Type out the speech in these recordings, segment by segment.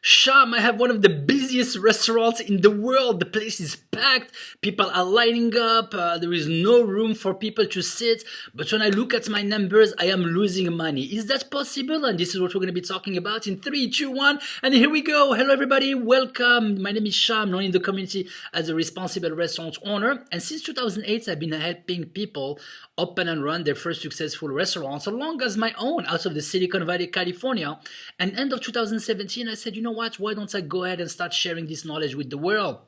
Sham, I have one of the busiest restaurants in the world. The place is packed. People are lining up. There is no room for people to sit. But when I look at my numbers, I am losing money. Is that possible? And this is what we're going to be talking about in 3, 2, 1. And here we go. Hello, everybody. Welcome. My name is Sham, known in the community as a responsible restaurant owner. And since 2008, I've been helping people open and run their first successful restaurants, along as my own, out of the Silicon Valley, California. And end of 2017, I said, you know what? Why don't I go ahead and start sharing this knowledge with the world?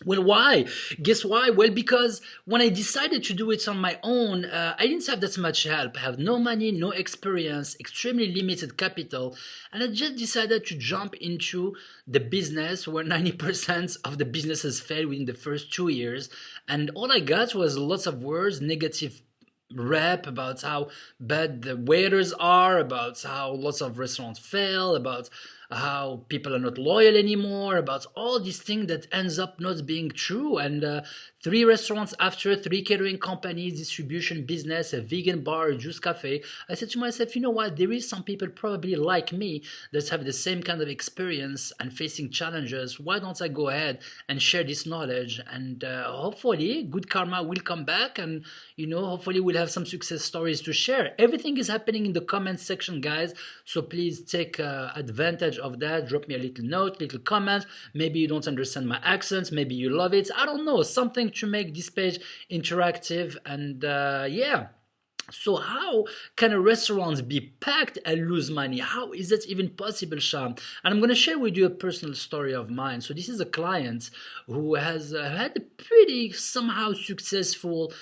Well, why? Guess why? Well, because when I decided to do it on my own, I didn't have that much help. I have no money, no experience, extremely limited capital, and I just decided to jump into the business where 90% of the businesses failed within the first 2 years, and all I got was lots of words, negative rap about how bad the waiters are, about how lots of restaurants fail, about how people are not loyal anymore, about all these things that ends up not being true. And 3 restaurants after, 3 catering companies, distribution business, a vegan bar, a juice cafe, I said to myself, you know what, there is some people probably like me that have the same kind of experience and facing challenges. Why don't I go ahead and share this knowledge? And hopefully good karma will come back, and hopefully we'll have some success stories to share. Everything is happening in the comment section, guys, so please take advantage of that. Drop me a little note, little comment. Maybe you don't understand my accent, maybe you love it, I don't know, something to make this page interactive. And yeah. So how can a restaurant be packed and lose money? How is that even possible, Sham? And I'm going to share with you a personal story of mine. So this is a client who has had a pretty somehow successful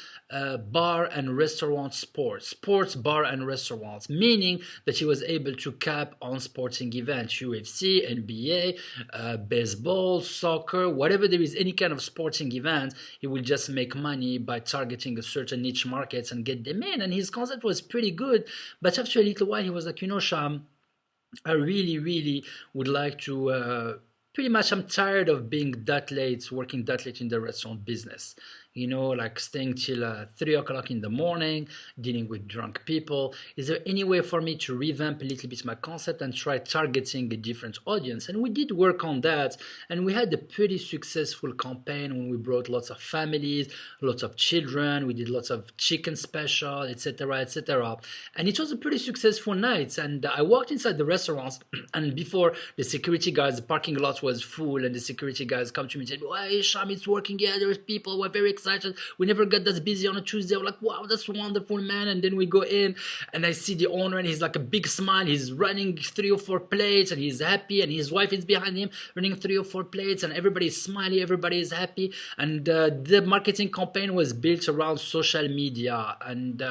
bar and restaurant sports bar and restaurants, meaning that he was able to cap on sporting events, UFC, NBA, baseball, soccer, whatever there is, any kind of sporting event, he will just make money by targeting a certain niche markets and get them in. And his concept was pretty good, but after a little while he was like, Sham, I really would like to pretty much, I'm tired of being that late, working that late in the restaurant business. Like staying till 3 o'clock in the morning, dealing with drunk people. Is there any way for me to revamp a little bit my concept and try targeting a different audience? And we did work on that, and we had a pretty successful campaign when we brought lots of families, lots of children. We did lots of chicken special, etc., etc. And it was a pretty successful night. And I walked inside the restaurants, and before the security guys, the parking lot was full, and the security guys come to me and said, "Hey, Sham, it's working. Yeah, there's people. We're very excited. We never got that busy on a Tuesday." We're like, wow, that's wonderful, man. And then we go in, and I see the owner, and he's like a big smile. He's running 3 or 4 plates, and he's happy, and his wife is behind him running 3 or 4 plates, and everybody's smiling, everybody is happy. And the marketing campaign was built around social media, and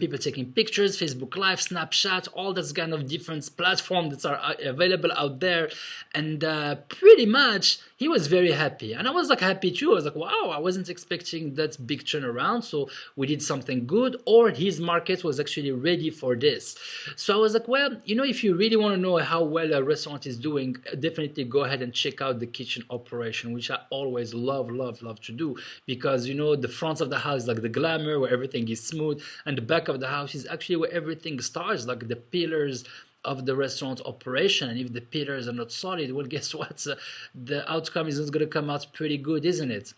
people taking pictures, Facebook Live, Snapchat, all those kind of different platforms that are available out there. And pretty much he was very happy, and I was like happy too. I was like, wow, I wasn't expecting that big turnaround. So we did something good, or his market was actually ready for this. So I was like, well, if you really want to know how well a restaurant is doing, definitely go ahead and check out the kitchen operation, which I always love to do, because the front of the house is like the glamour, where everything is smooth, and the back of the house is actually where everything starts, like the pillars of the restaurant operation. And if the pillars are not solid, well, guess what? The outcome is not going to come out pretty good, isn't it?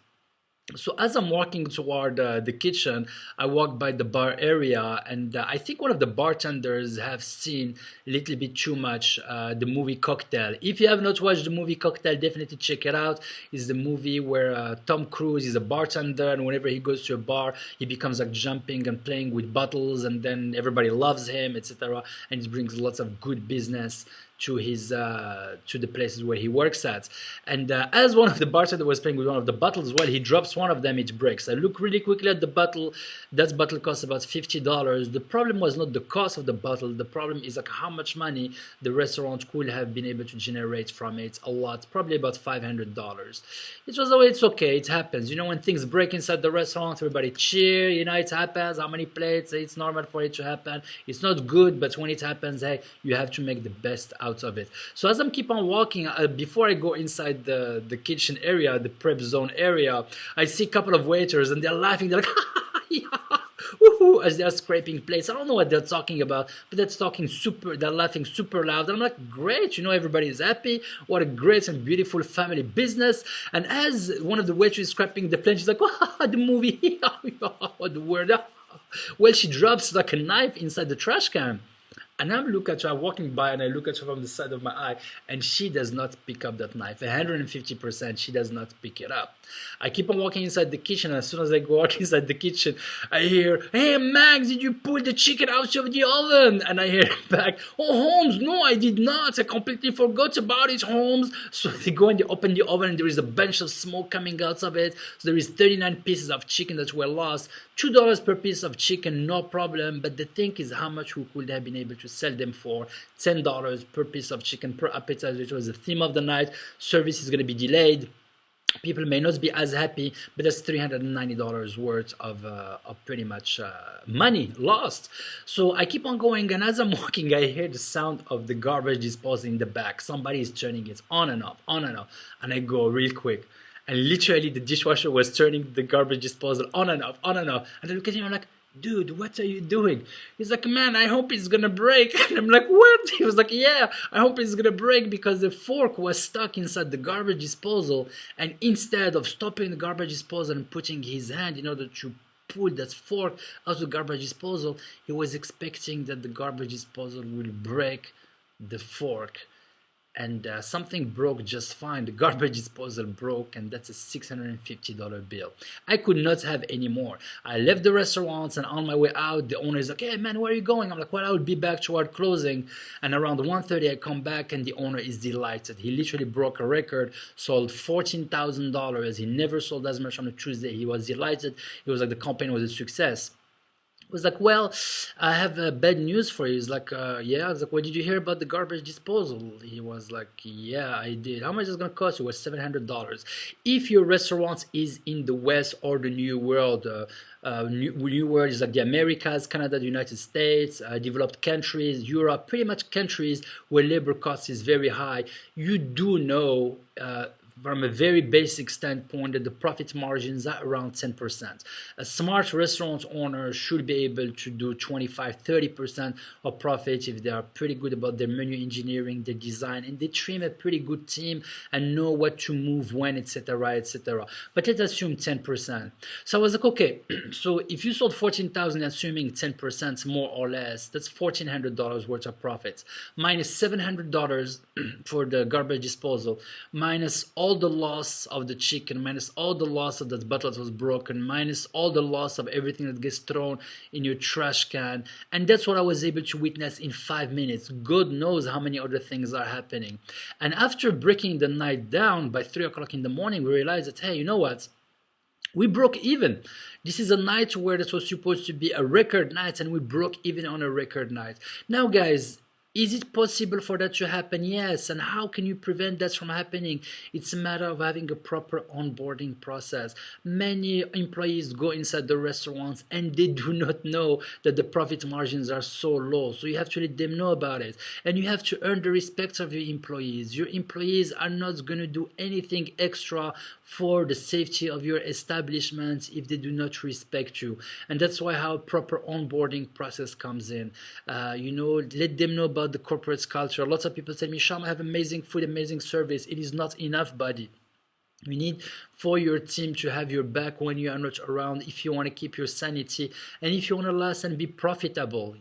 So as I'm walking toward the kitchen, I walk by the bar area, and I think one of the bartenders have seen a little bit too much the movie Cocktail. If you have not watched the movie Cocktail, definitely check it out. It's the movie where Tom Cruise is a bartender, and whenever he goes to a bar, he becomes like jumping and playing with bottles, and then everybody loves him, etc. And it brings lots of good business to his to the places where he works at. And as one of the bartenders was playing with one of the bottles, well, he drops one of them, it breaks. I look really quickly at the bottle. That bottle costs about $50. The problem was not the cost of the bottle. The problem is like how much money the restaurant could have been able to generate from it. A lot, probably about $500. It was, oh, it's okay, it happens. When things break inside the restaurant, everybody cheer. It happens. How many plates? It's normal for it to happen. It's not good, but when it happens, hey, you have to make the best out of it. So as I'm keep on walking, before I go inside the kitchen area, the prep zone area, I see a couple of waiters, and they're laughing. They're like, yeah, woohoo, as they're scraping plates. I don't know what they're talking about, but they're laughing super loud. And I'm like, great, everybody is happy. What a great and beautiful family business. And as one of the waitresses scraping the plate, she's like, the movie, the word. Well, she drops like a knife inside the trash can. And I'm looking at her, I'm walking by, and I look at her from the side of my eye, and she does not pick up that knife. 150%, she does not pick it up. I keep on walking inside the kitchen, and as soon as I go walk inside the kitchen, I hear, "Hey, Max, did you pull the chicken out of the oven?" And I hear back, "Oh, Holmes, no, I did not. I completely forgot about it, Holmes." So they go and they open the oven, and there is a bunch of smoke coming out of it. So there is 39 pieces of chicken that were lost. $2 per piece of chicken, no problem. But the thing is how much we could have been able to sell them for. $10 per piece of chicken per appetizer, which was the theme of the night. Service is going to be delayed. People may not be as happy, but that's $390 worth of pretty much money lost. So I keep on going, and as I'm walking, I hear the sound of the garbage disposal in the back. Somebody is turning it on and off, and I go real quick. And literally, the dishwasher was turning the garbage disposal on and off. And I look at him, I'm like, "Dude, what are you doing?" He's like, "Man, I hope it's gonna break." And I'm like, "What?" He was like, "Yeah, I hope it's gonna break because the fork was stuck inside the garbage disposal. And instead of stopping the garbage disposal and putting his hand in order to pull that fork out of the garbage disposal, he was expecting that the garbage disposal will break the fork. And something broke just fine. The garbage disposal broke, and that's a $650 bill. I could not have any more. I left the restaurant, and on my way out, the owner is like, "Hey man, where are you going?" I'm like, "Well, I will be back toward closing." And around 1:30, I come back, and the owner is delighted. He literally broke a record, sold $14,000. He never sold as much on a Tuesday. He was delighted. He was like, the campaign was a success. I was like, "Well, I have bad news for you." He's like, "Yeah." I was like, "What did you hear about the garbage disposal?" He was like, "Yeah, I did." "How much is it going to cost you?" It was $700. If your restaurant is in the West or the New World, New World is like the Americas, Canada, the United States, developed countries, Europe, pretty much countries where labor cost is very high, you do know from a very basic standpoint that the profit margins are around 10%. A smart restaurant owner should be able to do 25-30% of profit if they are pretty good about their menu engineering, their design, and they trim a pretty good team and know what to move when, etc., etc. But let's assume 10%. So I was like, okay, so if you sold 14,000, assuming 10% more or less, that's $1,400 worth of profits, minus $700 for the garbage disposal, minus all the loss of the chicken, minus all the loss of that bottle that was broken, minus all the loss of everything that gets thrown in your trash can. And that's what I was able to witness in 5 minutes. God knows how many other things are happening. And after breaking the night down by 3 o'clock in the morning, we realized that, hey, you know what? We broke even. This is a night where this was supposed to be a record night, and we broke even on a record night. Now, guys, is it possible for that to happen? Yes. And how can you prevent that from happening? It's a matter of having a proper onboarding process. Many employees go inside the restaurants and they do not know that the profit margins are so low. So you have to let them know about it. And you have to earn the respect of your employees. Your employees are not going to do anything extra for the safety of your establishment if they do not respect you. And that's why how a proper onboarding process comes in. Let them know about the corporate culture. Lots of people tell me, "Sham, I have amazing food, amazing service." It is not enough, buddy. You need for your team to have your back when you are not around if you want to keep your sanity and if you want to last and be profitable,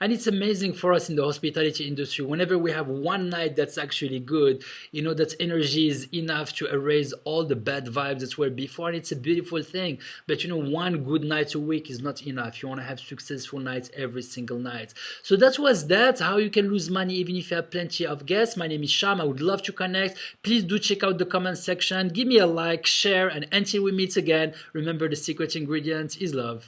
And it's amazing for us in the hospitality industry. Whenever we have one night that's actually good, that energy is enough to erase all the bad vibes that were before, and it's a beautiful thing. But one good night a week is not enough. You want to have successful nights every single night. So that was how you can lose money even if you have plenty of guests. My name is Sham. I would love to connect. Please do check out the comment section. Give me a like, share, and until we meet again, remember the secret ingredient is love.